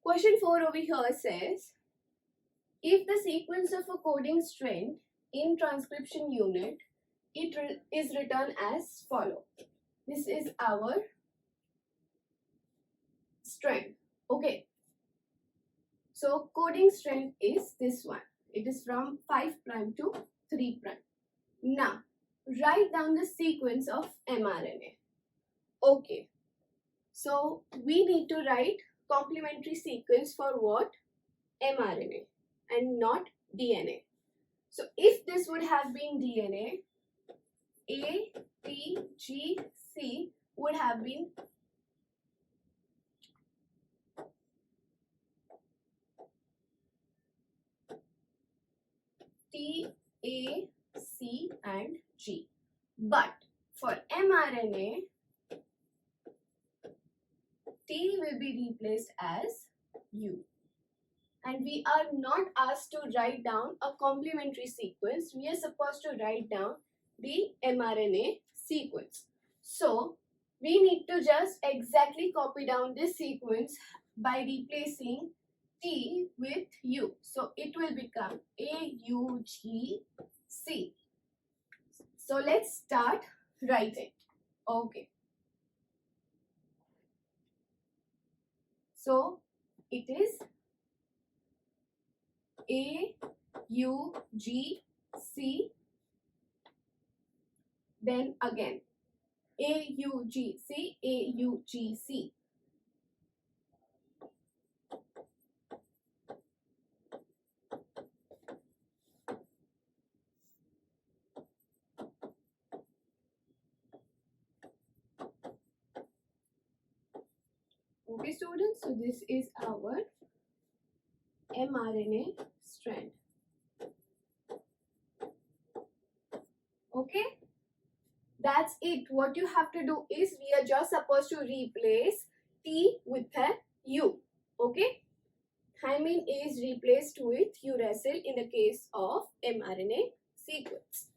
Question 4 over here says, if the sequence of a coding strand in transcription unit, it is written as follow. This is our strand. Okay. So coding strand is this one. It is from 5' to 3'. Now, write down the sequence of mRNA. Okay. So we need to write complementary sequence for what? mRNA and not DNA. So if this would have been DNA, A, T, G, C would have been T, A, C and G. But for mRNA, T will be replaced as U. And we are not asked to write down a complementary sequence. We are supposed to write down the mRNA sequence. So we need to just exactly copy down this sequence by replacing T with U. So it will become AUGC. So let's start writing. Okay. So it is AUGC, then again AUGC, AUGC. Okay, students, so this is our mRNA strand. Okay, that's it. What you have to do is we are just supposed to replace T with a U. Okay, thymine is replaced with uracil in the case of mRNA sequence.